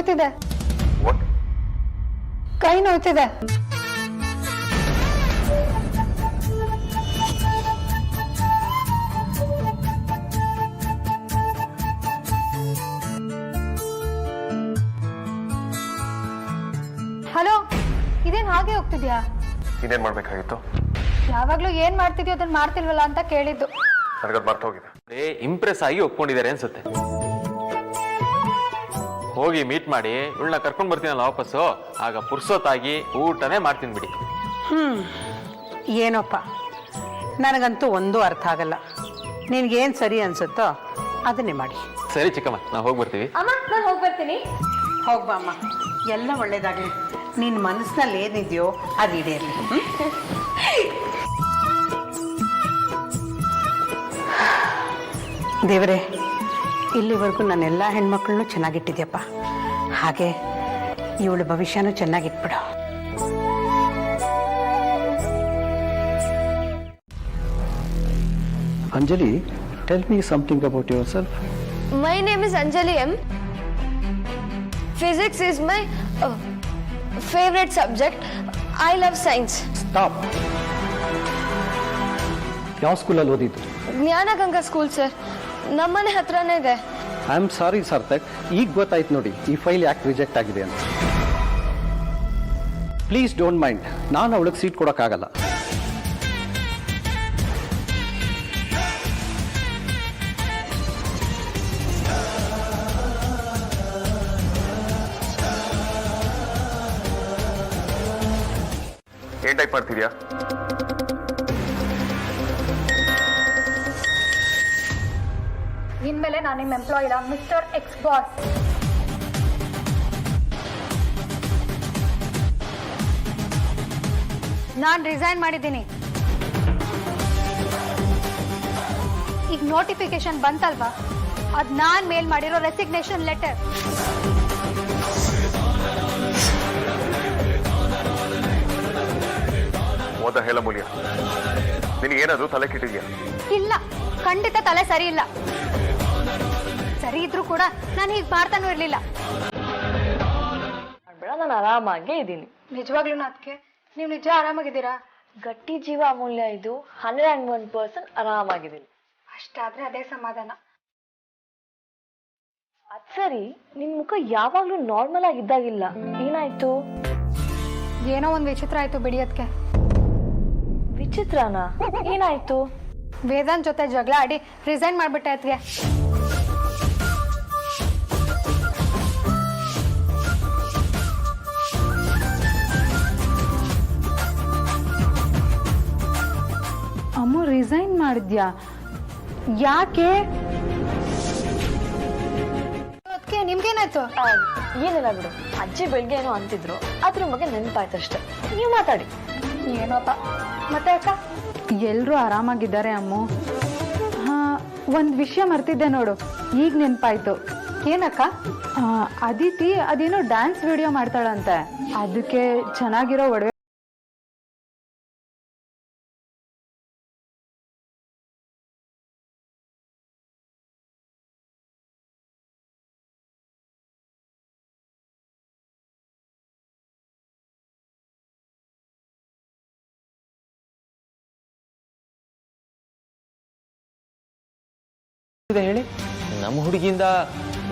ನೋಯ್ತಿದೆ. ಕೈ ನೋಯ್ತಿದೆ. ಹಲೋ, ಇದೇನ್ ಹಾಗೆ ಹೋಗ್ತಿದ್ಯಾ? ಇದೇನ್ ಮಾಡ್ಬೇಕಾಗಿತ್ತು? ಯಾವಾಗ್ಲೂ ಏನ್ ಮಾಡ್ತಿದ್ಯೋ ಅದನ್ನ ಮಾಡ್ತಿಲ್ವಲ್ಲ ಅಂತ ಕೇಳಿದ್ದು. ನನಗದು ಮರ್ತು ಹೋಗಿದೆ. ಇಂಪ್ರೆಸ್ ಆಗಿ ಒಪ್ಕೊಂಡಿದ್ದಾರೆ ಅನ್ಸುತ್ತೆ. ಹೋಗಿ ಮೀಟ್ ಮಾಡಿ ಇವಳನ್ನ ಕರ್ಕೊಂಡ್ ಬರ್ತೀನಲ್ಲ ವಾಪಸ್ಸು, ಆಗ ಪುರ್ಸೊತ್ತಾಗಿ ಊಟನೇ ಮಾಡ್ತೀನಿ ಬಿಡಿ. ಏನೋಪ್ಪ, ನನಗಂತೂ ಒಂದೂ ಅರ್ಥ ಆಗಲ್ಲ. ನಿನ್ಗೇನು ಸರಿ ಅನ್ಸುತ್ತೋ ಅದನ್ನೇ ಮಾಡಿ. ಸರಿ ಚಿಕ್ಕಮ್ಮ, ನಾವು ಹೋಗಿ ಬರ್ತೀವಿ. ಅಮ್ಮ, ನಾನು ಹೋಗಿ ಬರ್ತೀನಿ. ಹೋಗ್ಬಾ ಅಮ್ಮ, ಎಲ್ಲ ಒಳ್ಳೇದಾಗಲಿ. ನಿನ್ನ ಮನಸ್ಸಿನಲ್ಲಿ ಏನಿದೆಯೋ ಅದು ಈಡೇರಲಿ. ದೇವರೇ, ಇಲ್ಲಿವರೆಗೂ ನನ್ನೆಲ್ಲ ಹೆಣ್ಮಕ್ಳನ್ನೂ ಚೆನ್ನಾಗಿಟ್ಟಿದ್ಯಪ್ಪ. ಹಾಗೆ ಇವಳ ಭವಿಷ್ಯನೂ ಚೆನ್ನಾಗಿಟ್ಬಿಡು. Anjali, tell me something about yourself. My name is Anjali M. Physics is my favorite subject. I love science. Stop. ಯಾವ ಸ್ಕೂಲಲ್ಲಿ ಓದಿದ್ದು? ಜ್ಞಾನಗಂಗಾ ಸ್ಕೂಲ್ ಸರ್, ನಮ್ಮನೆ ಹತ್ರನೇ ಇದೆ. ಐ ಆಮ್ ಸಾರಿ ಸಾರ್ಥಕ್, ಈಗ ಗೊತ್ತಾಯ್ತು ನೋಡಿ ಈ ಫೈಲ್ ಯಾಕೆ ರಿಜೆಕ್ಟ್ ಆಗಿದೆ ಅಂತ. ಪ್ಲೀಸ್ ಡೋಂಟ್ ಮೈಂಡ್, ನಾನು ಅವಳಿಗೆ ಸೀಟ್ ಕೊಡೋಕ್ಕಾಗಲ್ಲ. ಏನ್ ಟೈಪ್ ಮಾಡ್ತಿದ್ಯಾ? ಇನ್ಮೇಲೆ ನಾನು ನಿಮ್ಮ ಎಂಪ್ಲಾಯ್ ಇಲ್ಲ, ಮಿಸ್ಟರ್ ಎಕ್ಸ್ ಬಾಸ್. ನಾನು ರಿಸೈನ್ ಮಾಡಿದ್ದೀನಿ. ಈಗ ನೋಟಿಫಿಕೇಶನ್ ಬಂತಲ್ವಾ, ಅದು ನಾನು ಮೇಲ್ ಮಾಡಿರೋ ರೆಸಿಗ್ನೇಷನ್ ಲೆಟರ್. ಓದ ಹೇಳ ಮೂಲ್ಯ, ನಿನಗೇನಾದ್ರೂ ತಲೆ ಕೆಟ್ಟಿದ್ಯಾ? ಇಲ್ಲ, ಖಂಡಿತ ತಲೆ ಸರಿ ಇಲ್ಲ. ಸರಿ ಇದ್ರೂ ಕೂಡ ನಾನು ಹೀಗೆ ಮಾಡ್ತಾನೂ ಇರ್ಲಿಲ್ಲ. ನಾನು ಆರಾಮಾಗೇ ಇದ್ದೀನಿ. ನಿಜವಾಗ್ಲೂ ಅದಕ್ಕೆ ನೀವು ನಿಜ ಆರಾಮಾಗಿದ್ದೀರಾ? ಗಟ್ಟಿ ಜೀವ ಅಮೂಲ್ಯ, ಇದು 101% ಆರಾಮಾಗಿದ್ದೀನಿ. ಅಷ್ಟಾದ್ರೆ ಅದೇ ಸಮಾಧಾನ. ಅದ್ ಸರಿ, ನಿನ್ ಮುಖ ಯಾವಾಗ್ಲೂ ನಾರ್ಮಲ್ ಆಗಿದ್ದಾಗಿಲ್ಲ, ಏನಾಯ್ತು? ಏನೋ ಒಂದು ವಿಚಿತ್ರ ಆಯ್ತು ಬಿಡಿ. ಅದಕ್ಕೆ ವಿಚಿತ್ರನಾ? ಏನಾಯ್ತು? ವೇದಾಂತ್ ಜೊತೆ ಜಗಳ ಆಡಿ ರಿಸೈನ್ ಮಾಡ್ಬಿಟ್ಟೆ. ಅದಕ್ಕೆ ಅಮ್ಮ ರಿಸೈನ್ ಮಾಡಿದ್ಯಾ? ಯಾಕೆ? ಅದಕ್ಕೆ ನಿಮ್ಗೇನಾಯ್ತು? ಏನಿಲ್ಲ ಬಿಡು, ಅಜ್ಜಿ ಬೆಳಿಗ್ಗೆ ಏನೋ ಅಂತಿದ್ರು, ಅದ್ರ ಬಗ್ಗೆ ನೆನಪಾಯ್ತಷ್ಟೆ. ನೀವು ಮಾತಾಡಿ. ಏನೋಪ್ಪ. ಮತ್ತೆ ಅಕ್ಕ? ಎಲ್ರೂ ಆರಾಮಾಗಿದ್ದಾರೆ ಅಮ್ಮು. ಒಂದು ವಿಷಯ ಮರ್ತಿದ್ದೆ ನೋಡು, ಈಗ ನೆನಪಾಯ್ತು. ಏನಕ್ಕ? ಅದಿತಿ ಅದೇನೋ ಡ್ಯಾನ್ಸ್ ವಿಡಿಯೋ ಮಾಡ್ತಾಳಂತೆ, ಅದಕ್ಕೆ ಚೆನ್ನಾಗಿರೋ ಒಡವೆ ಹೇಳಿ, ನಮ್ಮ ಹುಡುಗಿಯಿಂದ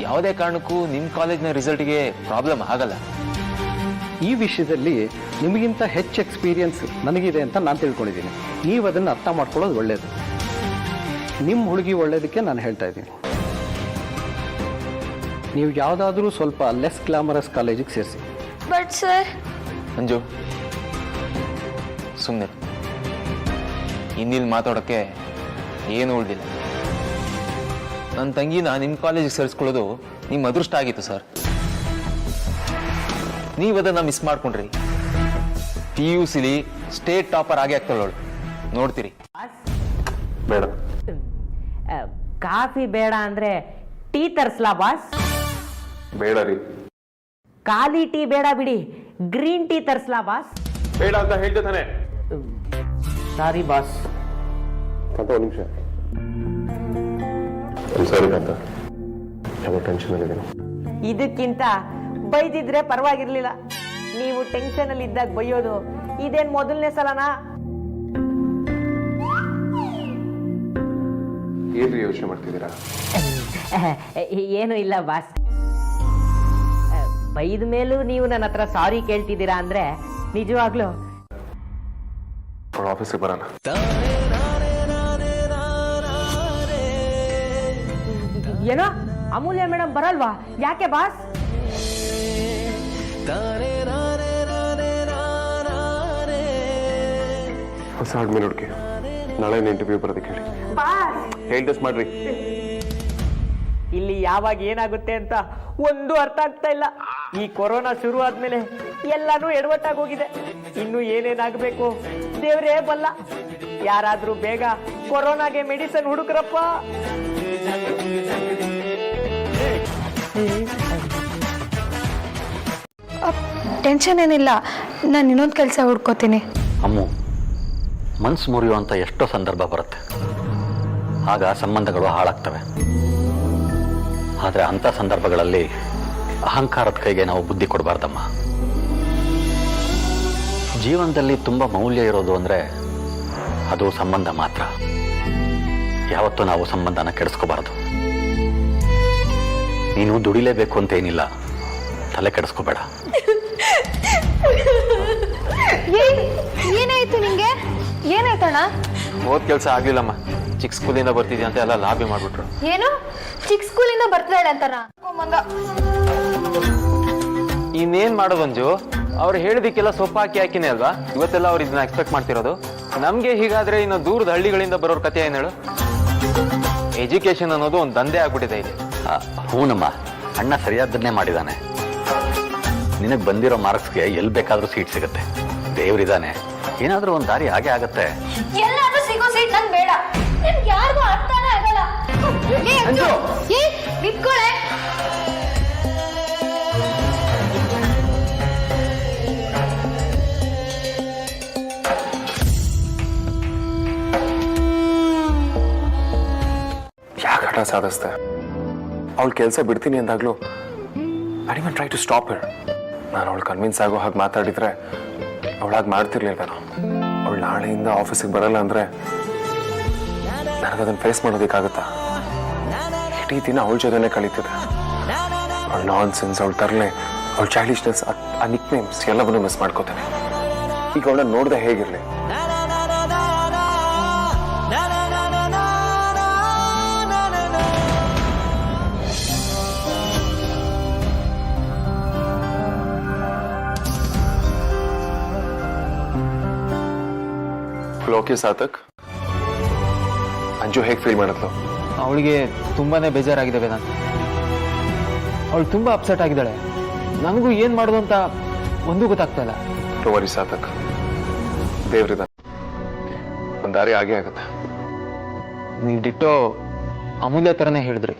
ಯಾವುದೇ ಕಾರಣಕ್ಕೂ ನಿಮ್ಮ ಕಾಲೇಜ್ನ ರಿಸಲ್ಟ್ಗೆ ಪ್ರಾಬ್ಲಮ್ ಆಗಲ್ಲ. ಈ ವಿಷಯದಲ್ಲಿ ನಿಮಗಿಂತ ಹೆಚ್ಚು ಎಕ್ಸ್ಪೀರಿಯನ್ಸ್ ನನಗಿದೆ ಅಂತ ನಾನು ತಿಳ್ಕೊಂಡಿದ್ದೀನಿ. ನೀವು ಅದನ್ನು ಅರ್ಥ ಮಾಡ್ಕೊಳ್ಳೋದು ಒಳ್ಳೆಯದು. ನಿಮ್ಮ ಹುಡುಗಿ ಒಳ್ಳೇದಕ್ಕೆ ನಾನು ಹೇಳ್ತಾ ಇದ್ದೀನಿ. ನೀವು ಯಾವುದಾದ್ರೂ ಸ್ವಲ್ಪ ಲೆಸ್ ಗ್ಲಾಮರಸ್ ಕಾಲೇಜಿಗೆ ಸೇರಿಸಿ. ಬಟ್ ಸರ್, ಮಂಜು ಸುಮ್ಮನೆ, ಇನ್ನಿಲ್ಲಿ ಮಾತಾಡೋಕ್ಕೆ ಏನು ಉಳಿದಿಲ್ಲ. ನನ್ನ ತಂಗಿನ ನಿಮ್ಮ ಕಾಲೇಜಿಗೆ ಸೇರಿಸ್ಕೊಳ್ಳೋದು ನಿಮ್ಮ ಅದೃಷ್ಟ ಆಗಿತ್ತು ಸರ್. ನೀವು ಅದನ್ನು ಮಿಸ್ ಮಾಡ್ಕೊಂಡ್ರಿ. PUCಲಿ ಸ್ಟೇಟ್ ಟಾಪರ್ ಆಗಿ ಆಗ್ತಾಳೋಳು, ನೋಡ್ತೀರಿ. ಬೇಡ. ಕಾಫಿ ಬೇಡ ಅಂದ್ರೆ ಟೀ ತರಿಸ್ಲಾ ಬಾಸ್? ಬೇಡ ರೀ. ಖಾಲಿ ಟೀ ಬೇಡ ಬಿಡಿ, ಗ್ರೀನ್ ಟೀ ತರಿಸ್ಲಾ ಬಾಸ್? ಬೇಡ ಅಂತ ಹೇಳ್ದೆ ತಾನೆ. Sorry boss. ಒಂದು ನಿಮಿಷ. ಸರಿ ಅಂತ ಯಾವ ಟೆನ್ಷನ್ ಅಲ್ಲಿ. ಇದಕ್ಕಿಂತ ಬೈದಿದ್ರೆ ಪರವಾಗಿರ್ಲಿಲ್ಲ. ನೀವು ಟೆನ್ಷನ್ ಅಲ್ಲಿ ಇದ್ದಾಗ ಬೈಯೋದು ಇದೇನ್ ಮೊದಲನೇ ಸಲನಾ? ಏನ್ರಿ ಯೋಚನೆ ಮಾಡ್ತಿದ್ದೀರಾ? ಏನು ಇಲ್ಲ ಬಾಸ್. ಬೈದ ಮೇಲೂ ನೀವು ನನ್ನ ಹತ್ರ ಸಾರಿ ಕೇಳ್ತಿದ್ದೀರಾ ಅಂದ್ರೆ ನಿಜವಾಗ್ಲೂ ಅವ್ರ ಆಫೀಸಿಗೆ ಬರೋಣ. ಏನೋ ಅಮೂಲ್ಯ ಮೇಡಮ್ ಬರಲ್ವಾ? ಯಾಕೆ ಬಾಸ್? ಹೊಸ ಆದ್ಮೇಲೆ ಹುಡುಗಿ ನಾಳೆ ಇಂಟರ್ವ್ಯೂ ಬರೋದಕ್ಕೆ ಹೇಳಿ. ಹೇಳ್ದಷ್ಟು ಮಾಡ್ರಿ. ಇಲ್ಲಿ ಯಾವಾಗ ಏನಾಗುತ್ತೆ ಅಂತ ಒಂದು ಅರ್ಥ ಆಗ್ತಾ ಇಲ್ಲ. ಈ ಕೊರೋನಾ ಶುರು ಆದ್ಮೇಲೆ ಎಲ್ಲಾನು ಎಡವಟ್ಟಾಗಿ ಹೋಗಿದೆ. ಇನ್ನು ಏನೇನಾಗಬೇಕು ದೇವ್ರೇ ಬಲ್ಲ. ಯಾರಾದ್ರೂ ಬೇಗ ಕೊರೋನಾಗೆ ಮೆಡಿಸಿನ್ ಹುಡುಕ್ರಪ್ಪ. ಟೆನ್ಷನ್ ಏನಿಲ್ಲ, ನಾನು ಇನ್ನೊಂದು ಕೆಲಸ ಹುಡ್ಕೋತೀನಿ. ಅಮ್ಮು, ಮನ್ಸು ಮುರಿಯುವಂಥ ಎಷ್ಟೋ ಸಂದರ್ಭ ಬರುತ್ತೆ, ಆಗ ಸಂಬಂಧಗಳು ಹಾಳಾಗ್ತವೆ. ಆದರೆ ಅಂಥ ಸಂದರ್ಭಗಳಲ್ಲಿ ಅಹಂಕಾರದ ಕೈಗೆ ನಾವು ಬುದ್ಧಿ ಕೊಡಬಾರ್ದಮ್ಮ. ಜೀವನದಲ್ಲಿ ತುಂಬ ಮೌಲ್ಯ ಇರೋದು ಅಂದರೆ ಅದು ಸಂಬಂಧ ಮಾತ್ರ. ಯಾವತ್ತೂ ನಾವು ಸಂಬಂಧನ ಕೆಡಿಸ್ಕೋಬಾರ್ದು. ನೀನು ದುಡಿಲೇಬೇಕು ಅಂತೇನಿಲ್ಲ, ತಲೆ ಕೆಡಿಸ್ಕೋಬೇಡ. ಏನಾಯ್ತು ನಿಂಗೆ? ಏನಾಯ್ತಣ್ಣ? ಓದ್ ಕೆಲಸ ಆಗ್ಲಿಲ್ಲಮ್ಮ. ಚಿಕ್ಕ ಸ್ಕೂಲಿಂದ ಬರ್ತಿದ್ಯಾ ಅಂತ ಎಲ್ಲ ಲಾಬಿ ಮಾಡ್ಬಿಟ್ರು. ಏನು ಚಿಕ್ಕ ಸ್ಕೂಲಿಂದ ಬರ್ತಾಳೆ ಅಂತಾರ? ಇನ್ನೇನ್ ಮಾಡೋದು ಅಂಜು? ಅವ್ರು ಹೇಳಿದಕ್ಕೆಲ್ಲ ಸೊಪ್ಪು ಹಾಕಿನೇ ಅಲ್ವಾ ಇವತ್ತೆಲ್ಲ ಅವ್ರು ಇದನ್ನ ಎಕ್ಸ್ಪೆಕ್ಟ್ ಮಾಡ್ತಿರೋದು. ನಮ್ಗೆ ಹೀಗಾದ್ರೆ ಇನ್ನು ದೂರದ ಹಳ್ಳಿಗಳಿಂದ ಬರೋರ್ ಕಥೆ ಏನ್ ಹೇಳು? ಎಜುಕೇಶನ್ ಅನ್ನೋದು ಒಂದು ದಂಧೆ ಆಗ್ಬಿಟ್ಟಿದೆ ಇಲ್ಲಿ. ಹೂನಮ್ಮ, ಅಣ್ಣ ಸರಿಯಾದ್ದನ್ನೇ ಮಾಡಿದಾನೆ. ನಿನಗೆ ಬಂದಿರೋ ಮಾರ್ಕ್ಸ್ಗೆ ಎಲ್ಲಿ ಬೇಕಾದ್ರೂ ಸೀಟ್ ಸಿಗುತ್ತೆ. ದೇವ್ರಿದಾನೆ, ಏನಾದ್ರೂ ಒಂದು ದಾರಿ ಹಾಗೆ ಆಗತ್ತೆ. ಎಲ್ಲಾದ್ರೂ ಸಿಗೋ ಸೀಟ್ ನಂಗೆ ಬೇಡ. ಯಾರಿಗೂ ಅರ್ಥನೇ ಆಗಲ್ಲ. ನಿಂತ್ಕೊಳ್ಳೆ. ಯಾಕೆ ಹಠ ಸಾಧಿಸ್ತೆ? ಅವಳು ಕೆಲಸ ಬಿಡ್ತೀನಿ ಅಂದಾಗ್ಲೂ I even try to stop her. ನಾನು ಅವಳು ಕನ್ವಿನ್ಸ್ ಆಗೋ ಹಾಗೆ ಮಾತಾಡಿದ್ರೆ ಅವಳಾಗಿ ಮಾಡ್ತಿರ್ಲಿಲ್ವೇನೋ. ಅವಳು ನಾಳೆಯಿಂದ ಆಫೀಸಿಗೆ ಬರಲ್ಲ ಅಂದ್ರೆ ನನಗದನ್ನು ಫೇಸ್ ಮಾಡೋದಕ್ಕಾಗುತ್ತಾ? ಇಡೀ ದಿನ ಅವಳ ಜೊತೆನೆ ಕಳೀತಿದೆ. ಅವಳ ನಾನ್ ಸೆನ್ಸ್, ಅವಳ ತರಲೆ, ಅವಳ ಚೈಲ್ಡಿಶ್ನೆಸ್, ಆ ನಿಕ್ ನೇಮ್ಸ್ ಎಲ್ಲವನ್ನೂ ಮಿಸ್ ಮಾಡ್ಕೋತೇನೆ. ಈಗ ಅವಳನ್ನ ನೋಡ್ದೆ ಹೇಗಿರ್ಲಿ? ಓಕೆ ಸಾತಕ್, ಅಂಜು ಹೇಗೆ ಫೀಲ್ ಮಾಡಿದ್ಲು? ಅವಳಿಗೆ ತುಂಬಾನೇ ಬೇಜಾರಾಗಿದೆ ವೇದಾಂತ್. ಅವಳು ತುಂಬಾ ಅಪ್ಸೆಟ್ ಆಗಿದ್ದಾಳೆ. ನನಗೂ ಏನ್ ಮಾಡೋದು ಅಂತ ಒಂದೂ ಗೊತ್ತಾಗ್ತಾ ಇಲ್ಲ. ವರಿ ಸಾತಕ್, ದೇವ್ರಿದ ಒಂದ್ ದಾರಿ ಆಗೇ ಆಗತ್ತೆ. ನೀವು ಡಿಟ್ಟೋ ಅಮೂಲ್ಯ ತರನೇ ಹೇಳಿದ್ರಿ.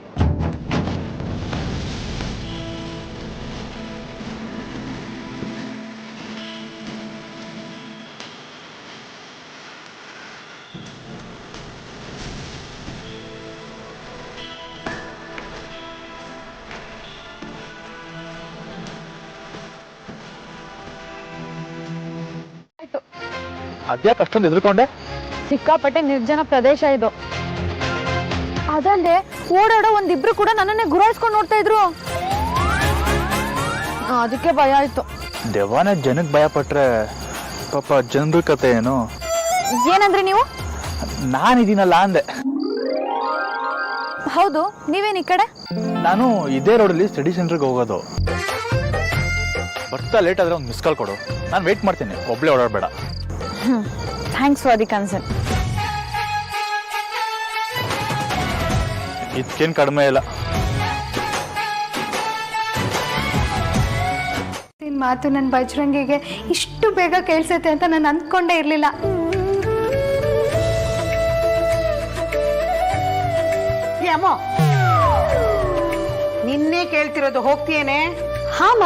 ಅದ್ಯಾಕೆ ಅಷ್ಟೊಂದು ಎದುರ್ಕೊಂಡೆ? ಸಿಕ್ಕಾಪಟ್ಟೆ ನಿರ್ಜನ ಪ್ರದೇಶ ಇದು. ಅದಲ್ಲದೆ ಓಡಾಡೋ ಒಂದಿಬ್ರು ಕೂಡ ನನ್ನನ್ನೇ ಗುರಾಯಿಸ್ಕೊಂಡು ನೋಡ್ತಾ ಇದ್ರು. ಅದಕ್ಕೆ ಭಯ ಆಯ್ತು. ದೆವ್ವನ ಜನಕ್ಕೆ ಭಯ ಪಟ್ರೆ ಪಾಪ ಜನರ ಕತೆ ಏನು? ಏನಂದ್ರಿ ನೀವು? ನಾನಿದ್ದೀನಲ್ಲ ಅಂದೆ. ಹೌದು, ನೀವೇನ್ ಈ ಕಡೆ? ನಾನು ಇದೇ ರೋಡಲ್ಲಿ ಸ್ಟಡಿ ಸೆಂಟರ್ಗೆ ಹೋಗೋದು. ಬರ್ತಾ ಲೇಟ್ ಆದ್ರೆ ಒಂದು ಮಿಸ್ ಕಾಲ್ ಕೊಡು, ನಾನು ವೇಟ್ ಮಾಡ್ತೀನಿ. ಒಬ್ಳೆ ಓಡಾಡಬೇಡ. Thanks for the concern. ಇದಕ್ಕೇನು ಕಡಿಮೆ ಇಲ್ಲ. ನಿನ್ ಮಾತು ನನ್ನ ಬಜರಂಗಿಗೆ ಇಷ್ಟು ಬೇಗ ಕೇಳಿಸುತ್ತೆ ಅಂತ ನಾನು ಅಂದ್ಕೊಂಡೇ ಇರ್ಲಿಲ್ಲ. ಅಮ್ಮ, ನಿನ್ನೆ ಕೇಳ್ತಿರೋದು, ಹೋಗ್ತೀಯೇನೆ? ಹಾಮ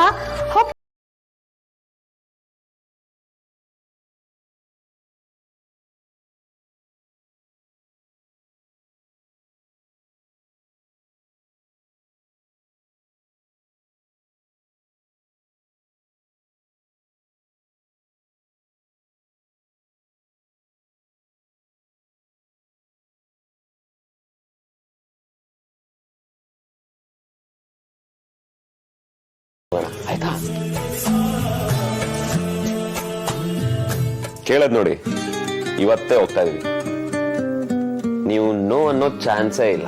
ಆಯ್ತಾ? ಕೇಳದ್ ನೋಡಿ, ಇವತ್ತೇ ಹೋಗ್ತಾ ಇದೀವಿ. ನೀವು ನೋ ಅನ್ನೋ ಚಾನ್ಸೇ ಇಲ್ಲ.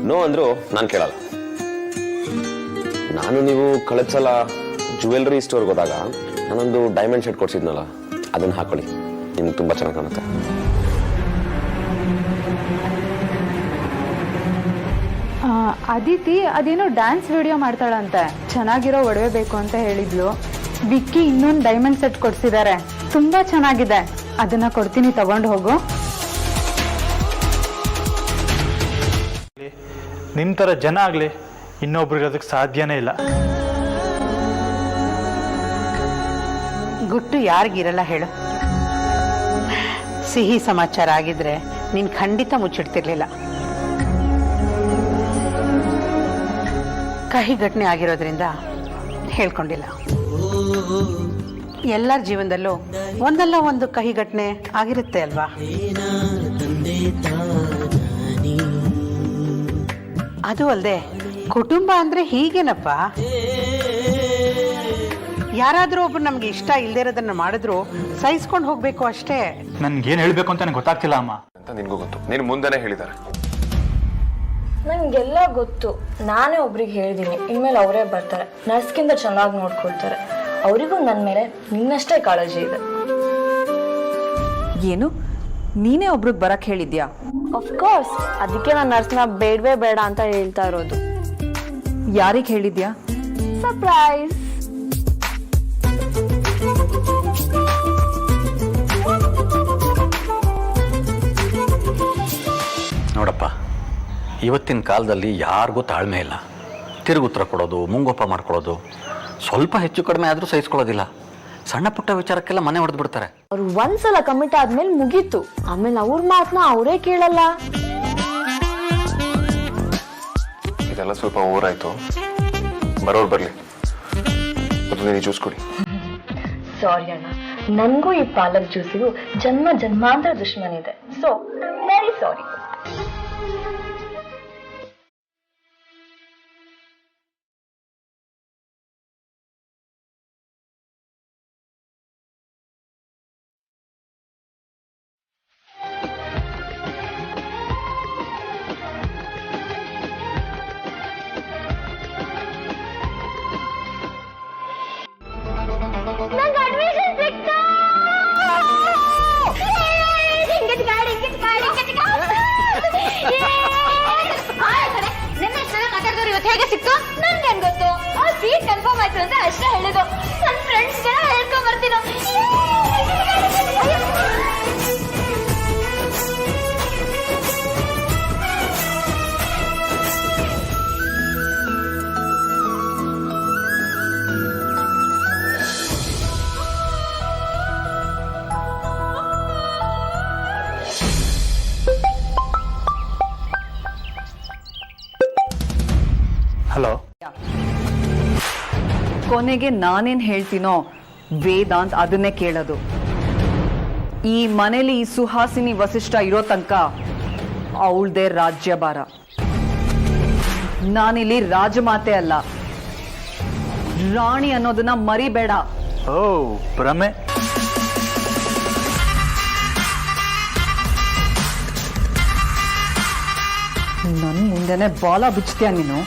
ನೋ ಅಂದ್ರು ನಾನು ಕೇಳಲ್ಲ. ನಾನು ನೀವು ಕಳೆದ ಸಲ ಜುವೆಲ್ರಿ ಸ್ಟೋರ್ಗೆ ಹೋದಾಗ ನಾನೊಂದು ಡೈಮಂಡ್ ಸೆಟ್ ಕೊಡ್ಸಿದ್ನಲ್ಲ, ಅದನ್ನ ಹಾಕೊಳ್ಳಿ, ನಿಮ್ಗೆ ತುಂಬಾ ಚೆನ್ನಾಗಿ ಕಾಣುತ್ತೆ. ಅದಿತಿ ಅದೇನೋ ಡ್ಯಾನ್ಸ್ ವಿಡಿಯೋ ಮಾಡ್ತಾಳಂತೆ, ಚೆನ್ನಾಗಿರೋ ಒಡವೆ ಬೇಕು ಅಂತ ಹೇಳಿದ್ಲು. ವಿಕ್ಕಿ ಇನ್ನೊಂದು ಡೈಮಂಡ್ ಸೆಟ್ ಕೊಡ್ಸಿದ್ದಾರೆ, ತುಂಬಾ ಚೆನ್ನಾಗಿದೆ, ಅದನ್ನ ಕೊಡ್ತೀನಿ, ತಗೊಂಡು ಹೋಗು. ನಿಮ್ಮ ಥರ ಜನ ಆಗಲಿ ಇನ್ನೊಬ್ರು ಇರೋದಕ್ಕೆ ಸಾಧ್ಯನೇ ಇಲ್ಲ. ಗುಟ್ಟು ಯಾರಿಗಿರಲ್ಲ ಹೇಳು. ಸಿಹಿ ಸಮಾಚಾರ ಆಗಿದ್ರೆ ನೀನು ಖಂಡಿತ ಮುಚ್ಚಿಡ್ತಿರ್ಲಿಲ್ಲ. ಕಹಿ ಘಟನೆ ಆಗಿರೋದ್ರಿಂದ ಹೇಳ್ಕೊಂಡಿಲ್ಲ. ಎಲ್ಲರ ಜೀವನದಲ್ಲೂ ಒಂದಲ್ಲ ಒಂದು ಕಹಿ ಘಟನೆ ಆಗಿರುತ್ತೆ ಅಲ್ವಾ? ಅದು ಅಲ್ಲದೆ ಕುಟುಂಬ ಅಂದ್ರೆ ಹೀಗೇನಪ್ಪ, ಯಾರಾದ್ರೂ ಒಬ್ರು ನಮ್ಗೆ ಇಷ್ಟ ಇಲ್ಲದೆ ಇರೋದನ್ನ ಮಾಡಿದ್ರು ಸಹಿಸ್ಕೊಂಡು ಹೋಗ್ಬೇಕು ಅಷ್ಟೇ. ನನ್ಗೇನು ಹೇಳಬೇಕು ಅಂತ ನನಗೆ ಗೊತ್ತಾಗ್ತಿಲ್ಲ ಅಮ್ಮ. ಅಂತ ನಿನ್ಗೂ ಗೊತ್ತು, ನೀನು ಮುಂದೆನೆ ಹೇಳಿದ್ದಾರೆ. ನಂಗೆಲ್ಲ ಗೊತ್ತು. ನಾನೇ ಒಬ್ರಿಗೆ ಹೇಳಿದ್ದೀನಿ, ಇನ್ಮೇಲೆ ಅವರೇ ಬರ್ತಾರೆ, ನರ್ಸ್ಗಿಂತ ಚೆನ್ನಾಗಿ ನೋಡ್ಕೊಳ್ತಾರೆ. ಅವರಿಗೂ ನನ್ನ ಮೇಲೆ ನಿನ್ನಷ್ಟೇ ಕಾಳಜಿ ಇದೆ. ಏನು, ನೀನೇ ಒಬ್ರಿಗೆ ಬರಕ್ ಹೇಳಿದ್ಯಾ? ಅಫ್ಕೋರ್ಸ್, ಅದಕ್ಕೆ ನಾನು ನರ್ಸ್ನ ಬೇಡವೇ ಬೇಡ ಅಂತ ಹೇಳ್ತಾ ಇರೋದು. ಯಾರಿಗೆ ಹೇಳಿದ್ಯಾ? ಸರ್ಪ್ರೈಸ್. ನೋಡಪ್ಪ, ಇವತ್ತಿನ ಕಾಲದಲ್ಲಿ ಯಾರಿಗೂ ತಾಳ್ಮೆ ಇಲ್ಲ. ತಿರುಗುತ್ತರ ಕೊಡೋದು, ಮುಂಗೋಪ ಮಾಡ್ಕೊಳ್ಳೋದು, ಸ್ವಲ್ಪ ಹೆಚ್ಚು ಕಡಿಮೆ ಆದರೂ ಸಹಿಸ್ಕೊಳ್ಳೋದಿಲ್ಲ. ಸಣ್ಣ ಪುಟ್ಟ ವಿಚಾರಕ್ಕೆಲ್ಲ ಮನೆ ಹೊಡೆದು ಬಿಡ್ತಾರೆ. ಅವ್ರು ಒಂದ್ಸಲ ಕಮಿಟ್ ಆದ್ಮೇಲೆ ಮುಗೀತು, ಆಮೇಲೆ ಅವ್ರ ಮಾತನ್ನ ಅವರೇ ಕೇಳಲ್ಲ. ಇದೆಲ್ಲ ಸ್ವಲ್ಪ ಓವರ್ ಆಯ್ತು. ಬರೋರು ಬರ್ಲಿ, ನೀನು ಜ್ಯೂಸ್ ಕೊಡಿ. ಸಾರಿ ಅಣ್ಣ, ನನ್ಗೂ ಈ ಪಾಲಕ್ ಜ್ಯೂಸಿಗೂ ಜನ್ಮ ಜನ್ಮಾಂತರ ದುಶ್ಮನ್ ಇದೆ. So very sorry. ಹೇಗೆ ಸಿಕ್ತು ನನ್ಗೇನ್ ಗೊತ್ತು? ಆ ಸೀಟ್ ಕನ್ಫರ್ಮ್ ಆಯ್ತು ಅಂತ ಅಷ್ಟೇ ಹೇಳಿದ್ದು. ನನ್ನ ಫ್ರೆಂಡ್ಸ್ ಹೇಳ್ಕೊಂಡ್ ಬರ್ತೀನೋ. ಹಲೋ, ಕೊನೆಗೆ ನಾನೇನ್ ಹೇಳ್ತೀನೋ ವೇದಾಂತ್ ಅದನ್ನೇ ಕೇಳೋದು. ಈ ಮನೇಲಿ ಈ ಸುಹಾಸಿನಿ ವಸಿಷ್ಠ ಇರೋ ತನಕ ಅವಳದೇ ರಾಜ್ಯಭಾರ. ನಾನಿಲ್ಲಿ ರಾಜಮಾತೆ ಅಲ್ಲ, ರಾಣಿ ಅನ್ನೋದನ್ನ ಮರಿಬೇಡ. ಓ ಭ್ರಮೆ. ನನ್ ಮುಂದೆನೆ ಬಾಲ ಬಿಚ್ತೀಯ ನೀನು?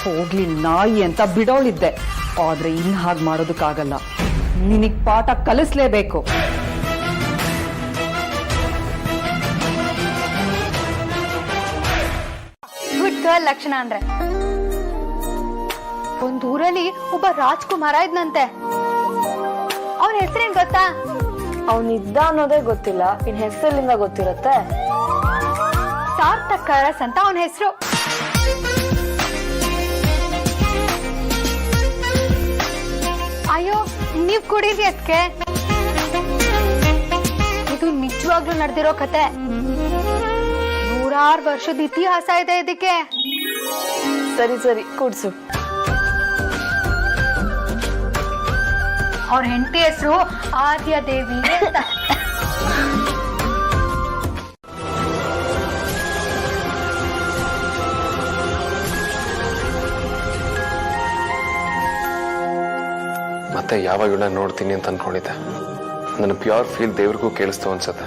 ಹೋಗ್ಲಿ ನಾಯಿ ಅಂತ ಬಿಡೋಳಿದ್ದೆ, ಆದ್ರೆ ಇನ್ ಹಾಗೆ ಮಾಡೋದಕ್ಕಾಗಲ್ಲ. ನಿನಗ್ ಪಾಠ ಕಲಿಸ್ಲೇಬೇಕು. ಗುಡ್ ಗರ್ಲ್ ಲಕ್ಷಣ ಅಂದ್ರೆ. ಒಂದ್ ಊರಲ್ಲಿ ಒಬ್ಬ ರಾಜ್ಕುಮಾರ ಇದ್ನಂತೆ. ಅವನ ಹೆಸರೇನ್ ಗೊತ್ತಾ? ಅವನಿದ್ದ ಅನ್ನೋದೇ ಗೊತ್ತಿಲ್ಲ, ಇನ್ ಹೆಸರಿನಿಂದ ಗೊತ್ತಿರತ್ತೆ. ಸಾರ್ಥಕ್ ಅರಸ್ ಅಂತ ಅವನ ಹೆಸರು. ಅಯ್ಯೋ, ನೀವ್ ಕುಡೀರಿ ಅದಕ್ಕೆ. ಇದು ನಿಜವಾಗ್ಲೂ ನಡೆದಿರೋ ಕತೆ. 100 ವರ್ಷದ ಇತಿಹಾಸ ಇದೆ ಇದಕ್ಕೆ. ಸರಿ ಸರಿ, ಕೂಡ್ಸು. ಅವ್ರ ಹೆಂಡತಿ ಹೆಸರು ಆದ್ಯ ದೇವಿ ಅಂತ. ಮತ್ತೆ ಯಾವಾಗ ಇವಳ ನೋಡ್ತೀನಿ ಅಂತ ಅನ್ಕೊಂಡಿದ್ದೆ. ನನ್ನ ಪ್ಯೂರ್ ಫೀಲ್ ದೇವ್ರಿಗೂ ಕೇಳಿಸ್ತು ಅನ್ಸುತ್ತೆ.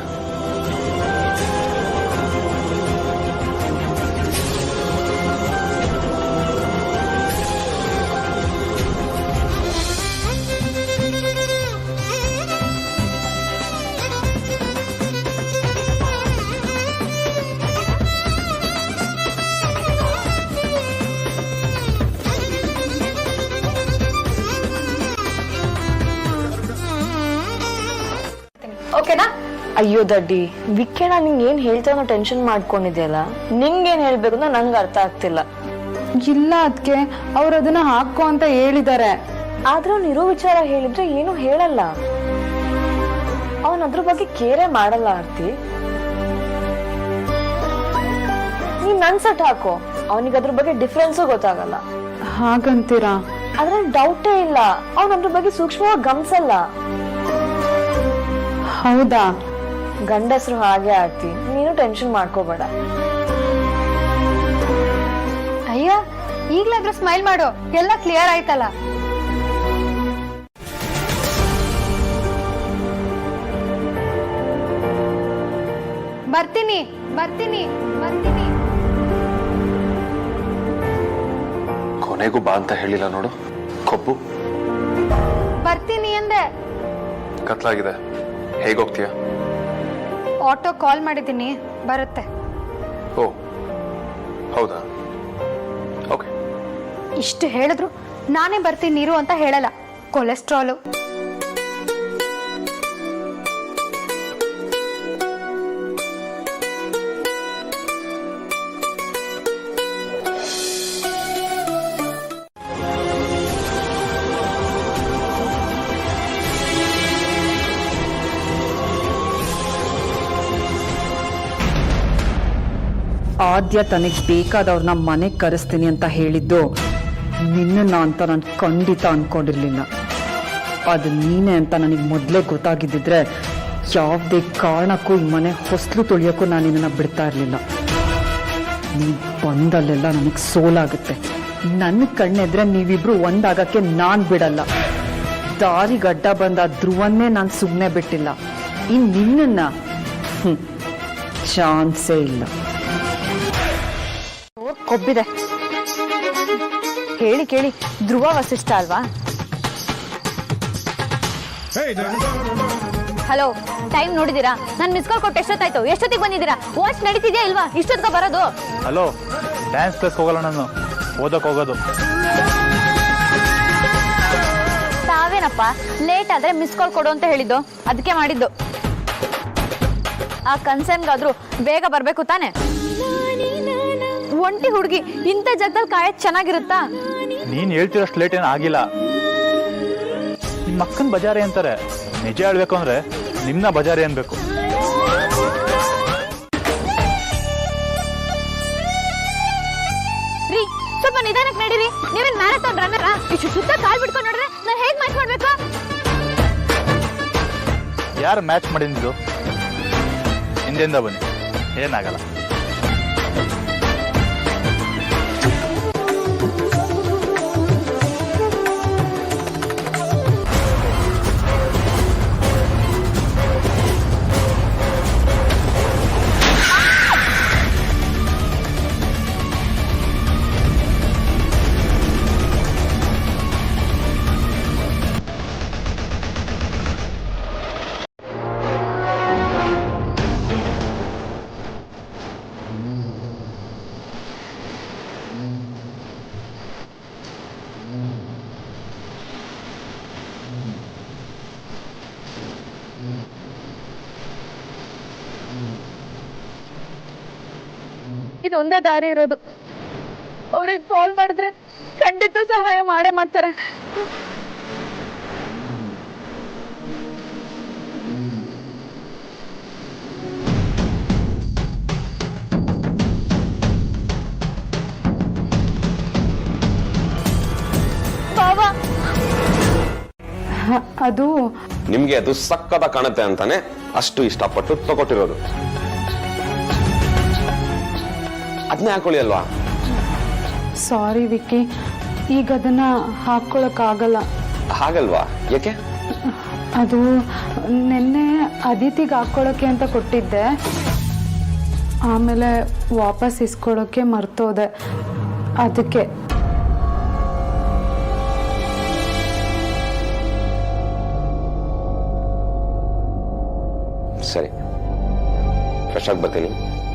ಓಕೆನಾ? ಅಯ್ಯೋ ದಡ್ಡಿ, ವಿಕ್ಕೇಣ ನಿಂಗೆ ಏನ್ ಹೇಳ್ತಾನೋ ಟೆನ್ಷನ್ ಮಾಡ್ಕೊಂಡಿದ್ಯಲ್ಲ, ನಿಂಗೇನ್ ಹೇಳ್ಬೇಕು ಅಂತ ನಂಗೆ ಅರ್ಥ ಆಗ್ತಿಲ್ಲ. ಇಲ್ಲ ಅದಕ್ಕೆ ಅವ್ರು ಅದನ್ನ ಹಾಕೋ ಅಂತ ಹೇಳಿದ್ದಾರೆ. ಆದ್ರೆ ಅವ್ನು ಇರೋ ವಿಚಾರ ಹೇಳಿದ್ರೆ ಏನು ಹೇಳಲ್ಲ. ಅವನ್ ಅದ್ರ ಬಗ್ಗೆ ಕೇರೆ ಮಾಡಲ್ಲ ಆರ್ತಿ. ನೀನ್ ನನ್ ಸೆಟ್ ಹಾಕೋ, ಅವನಿಗೆ ಅದ್ರ ಬಗ್ಗೆ ಡಿಫ್ರೆನ್ಸು ಗೊತ್ತಾಗಲ್ಲ. ಹಾಗಂತೀರಾ? ಅದ್ರಲ್ಲಿ ಡೌಟೇ ಇಲ್ಲ, ಅವನ್ ಅದ್ರ ಬಗ್ಗೆ ಸೂಕ್ಷ್ಮವಾಗಿ ಗಮನಿಸಲ್ಲ. ಹೌದಾ? ಗಂಡಸ್ರು ಹಾಗೆ ಆರ್ತಿ, ನೀನು ಟೆನ್ಷನ್ ಮಾಡ್ಕೋಬೇಡ. ಅಯ್ಯೋ, ಈಗ್ಲಾದ್ರೂ ಸ್ಮೈಲ್ ಮಾಡು, ಎಲ್ಲ ಕ್ಲಿಯರ್ ಆಯ್ತಲ್ಲ. ಬರ್ತೀನಿ ಬರ್ತೀನಿ ಬರ್ತೀನಿ. ಕೊನೆಗೂ ಬಾ ಅಂತ ಹೇಳಿಲ್ಲ ನೋಡು ಕೊಬ್ಬು. ಬರ್ತೀನಿ ಅಂದೆ. ಕತ್ಲಾಗಿದೆ, ಹೇಗೋಗ್ತೀಯ? ಆಟೋ ಕಾಲ್ ಮಾಡಿದ್ದೀನಿ, ಬರುತ್ತೆ. ಓ ಹೌದಾ? ಓಕೆ. ಇಷ್ಟು ಹೇಳಿದ್ರು ನಾನೇ ಬರ್ತೀನಿ ನೀರು ಅಂತ ಹೇಳಲ್ಲ. ಕೊಲೆಸ್ಟ್ರಾಲು. ಆದ್ಯ ತನಗೆ ಬೇಕಾದವ್ರನ್ನ ಮನೆಗೆ ಕರೆಸ್ತೀನಿ ಅಂತ ಹೇಳಿದ್ದು ನಿನ್ನ ಅಂತ ನಾನು ಖಂಡಿತ ಅನ್ಕೊಂಡಿರ್ಲಿಲ್ಲ. ಅದು ನೀನೇ ಅಂತ ನನಗೆ ಮೊದಲೇ ಗೊತ್ತಾಗಿದ್ದಿದ್ರೆ ಯಾವುದೇ ಕಾರಣಕ್ಕೂ ಈ ಮನೆ ಹೊಸಲು ತೊಳೆಯೋಕ್ಕೂ ನಾನು ನಿನ್ನನ್ನು ಬಿಡ್ತಾ ಇರಲಿಲ್ಲ. ನೀನು ಬಂದಲ್ಲೆಲ್ಲ ನನಗೆ ಸೋಲಾಗುತ್ತೆ. ನನ್ನ ಕಣ್ಣೆದ್ರೆ ನೀವಿಬ್ರು ಒಂದಾಗಕ್ಕೆ ನಾನು ಬಿಡಲ್ಲ. ದಾರಿಗಡ್ಡ ಬಂದ ಧ್ರುವನ್ನೇ ನಾನು ಸುಮ್ಮನೆ ಬಿಟ್ಟಿಲ್ಲ. ಇನ್ನು ನಿನ್ನನ್ನು ಚಾನ್ಸೇ ಇಲ್ಲ. ಕೊಬ್ಬಿದೆ. ಹೇಳಿ ಕೇಳಿ, ಧ್ರುವ ವಸಿಷ್ಠ ಅಲ್ವಾ? ಹಲೋ, ಟೈಮ್ ನೋಡಿದೀರಾ? ನಾನು ಮಿಸ್ ಕಾಲ್ ಕೊಟ್ಟು ಎಷ್ಟೊತ್ತಾಯ್ತು? ಎಷ್ಟೊತ್ತಿಗೆ ಬಂದಿದ್ದೀರಾ? ವಾಚ್ ನಡೀತಿದ್ಯಾ ಇಲ್ವಾ? ಇಷ್ಟೊತ್ತಿಗೆ ಬರೋದು? ಹಲೋ, ಡ್ಯಾನ್ಸ್ ಕ್ಲಾಸ್ ಹೋಗಲ್ಲ, ನಾನು ಓದಕ್ಕೆ ಹೋಗೋದು. ತಾವೇನಪ್ಪ ಲೇಟ್ ಆದ್ರೆ ಮಿಸ್ ಕಾಲ್ ಕೊಡು ಅಂತ ಹೇಳಿದ್ದು? ಅದಕ್ಕೆ ಮಾಡಿದ್ದು. ಆ ಕನ್ಸರ್ನ್ಗಾದ್ರೂ ಬೇಗ ಬರ್ಬೇಕು ತಾನೆ? ಒಂಟಿ ಹುಡುಗಿ ಇಂಥ ಜಾಗದಲ್ಲಿ ಕಾಯಕ್ ಚೆನ್ನಾಗಿರುತ್ತಾ? ನೀನ್ ಹೇಳ್ತಿರೋಷ್ಟು ಲೇಟ್ ಏನು ಆಗಿಲ್ಲ. ನಿಮ್ಮ ಅಕ್ಕನ ಬಜಾರಿ ಅಂತಾರೆ. ನಿಜ ಹೇಳ್ಬೇಕು ಅಂದ್ರೆ ನಿಮ್ನ ಬಜಾರಿ ಅನ್ಬೇಕು. ರೀ, ಸ್ವಲ್ಪ ನಿಧಾನಕ್ಕೆ ನಡೀರಿ. ನೀವೇನ್ ಮ್ಯಾರಥಾನ್ ರನ್ನರಾ? ಇಷ್ಟು ಸುತ್ತ ಕಾಲ್ ಬಿಟ್ಕೊಂಡು ನೋಡ್ರೆ ನಾನು ಹೇಗ್ ಮ್ಯಾಚ್ ಮಾಡ್ಬೇಕು? ಯಾರು ಮ್ಯಾಚ್ ಮಾಡಿದ್ದು? ಹಿಂದೆಂದ ಬನ್ನಿ, ಏನಾಗಲ್ಲ. ಇದೊಂದೇ ದಾರಿ ಇರೋದು. ಅವ್ರಿಗೆ ಕಾಲ್ ಮಾಡಿದ್ರೆ ಖಂಡಿತ ಸಹಾಯ ಮಾಡೇ ಮಾಡ್ತಾರೆ. ಅದು ನಿಮ್ಗೆ ಅದು ಸಕ್ಕದ ಕಾಣುತ್ತೆ ಅಂತಾನೆ ಅಷ್ಟು ಇಷ್ಟಪಟ್ಟು ತಗೊಟ್ಟಿರೋದು. ಅದನ್ನೇ ಹಾಕೊಳ್ಳಿ ಅಲ್ವಾ? ಸಾರಿ ವಿಕ್ಕಿ, ಈಗ ಅದನ್ನ ಹಾಕೊಳಕ್ ಆಗಲ್ಲ. ಹಾಗಲ್ವಾ? ಯಾಕೆ? ಅದು ನಿನ್ನೆ ಅದಿತಿಗೆ ಹಾಕ್ಕೊಳ್ಳೋಕೆ ಅಂತ ಕೊಟ್ಟಿದ್ದೆ, ಆಮೇಲೆ ವಾಪಸ್ ಇಸ್ಕೊಳ್ಳೋಕೆ ಮರ್ತೋದೆ, ಅದಕ್ಕೆ. ಸರಿ, ಫ್ರೆಶ್ ಆಗಿ ಬರ್ತೀನಿ,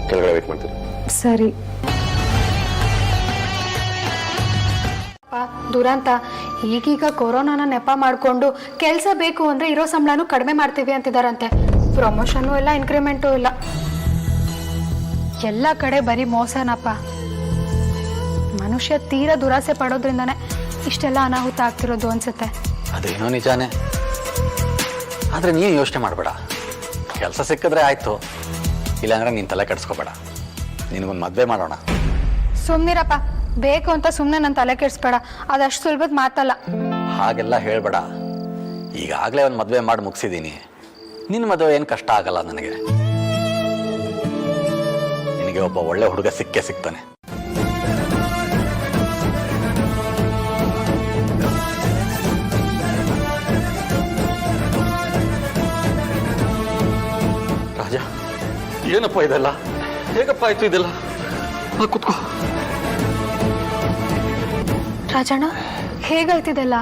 ಕೆಳಗಡೆ ವೇಟ್ ಮಾಡ್ತೀನಿ. ಸರಿ. ದುರಂತ ಈಗೀಗ ಕೊರೋನಾನ ನೆಪ ಮಾಡಿಕೊಂಡು ಕೆಲಸ ಬೇಕು ಅಂದರೆ ಇರೋ ಸಂಬಳನೂ ಕಡಿಮೆ ಮಾಡ್ತೀವಿ ಅಂತಿದಾರಂತೆ. ಪ್ರಮೋಷನ್ನು ಇಲ್ಲ, ಇನ್ಕ್ರಿಮೆಂಟು ಇಲ್ಲ. ಎಲ್ಲ ಕಡೆ ಬರೀ ಮೋಸನಪ್ಪ. ಮನುಷ್ಯ ತೀರಾ ದುರಾಸೆ ಪಡೋದ್ರಿಂದನೇ ಇಷ್ಟೆಲ್ಲ ಅನಾಹುತ ಆಗ್ತಿರೋದು ಅನ್ಸುತ್ತೆ. ಅದೇನೋ ನಿಜಾನೇ, ಆದರೆ ನೀನು ಯೋಚನೆ ಮಾಡಬೇಡ. ಕೆಲಸ ಸಿಕ್ಕಿದ್ರೆ ಆಯಿತು, ಇಲ್ಲಾಂದ್ರೆ ನೀನು ತಲೆ ಕೆಡಿಸ್ಕೋಬೇಡ. ನಿನಗೊಂದು ಮದುವೆ ಮಾಡೋಣ. ಸುಮ್ಮನಿರಪ್ಪ, ಬೇಕು ಅಂತ ಸುಮ್ಮನೆ ನನ್ನ ತಲೆ ಕೆಡಿಸ್ಬೇಡ, ಅದಷ್ಟು ಸುಲಭದ ಮಾತಲ್ಲ. ಹಾಗೆಲ್ಲ ಹೇಳಬೇಡ. ಈಗಾಗಲೇ ಒಂದು ಮದುವೆ ಮಾಡಿ ಮುಗಿಸಿದ್ದೀನಿ. ನಿನ್ನ ಮದುವೆ ಏನು ಕಷ್ಟ ಆಗಲ್ಲ ನನಗೆ. ನಿನಗೆ ಒಬ್ಬ ಒಳ್ಳೆ ಹುಡುಗ ಸಿಕ್ಕೇ ಸಿಗ್ತಾನೆ. ರಾಜ, ಏನಪ್ಪ ಇದೆಲ್ಲ? ಹೇಗಪ್ಪ ಆಯ್ತು ಇದೆಲ್ಲ? ಕೂತ್ಕೋ. ರಾಜಣ್ಣ, ಹೇಗಾಯ್ತಿದೆಲ್ಲ?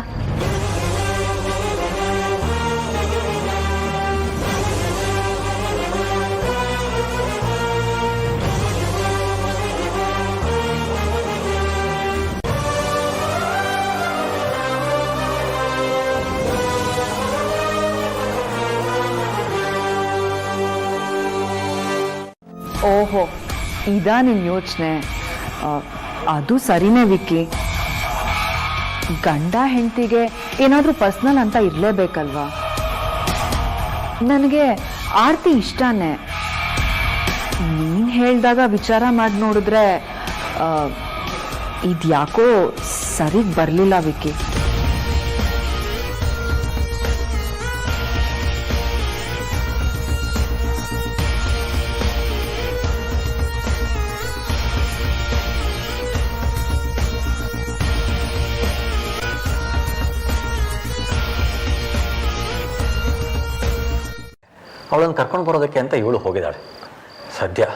ಓಹೋ, ಇದಾ ನಿನ್ನ ಯೋಚನೆ? ಅದು ಸರಿನೇ ವಿಕ್ಕಿ. ಗಂಡ ಹೆಂಡತಿಗೆ ಏನಾದರೂ ಪರ್ಸ್ನಲ್ ಅಂತ ಇರಲೇಬೇಕಲ್ವಾ? ನನಗೆ ಆರ್ತಿ ಇಷ್ಟನೇ. ನೀನು ಹೇಳಿದಾಗ ವಿಚಾರ ಮಾಡಿ ನೋಡಿದ್ರೆ ಇದ್ಯಾಕೋ ಸರಿಗೆ ಬರಲಿಲ್ಲ ವಿಕ್ಕಿ. ಅವಳನ್ನು ಕರ್ಕೊಂಡು ಬರೋದಕ್ಕೆ ಅಂತ ಇವಳು ಹೋಗಿದ್ದಾಳೆ. ಸದ್ಯ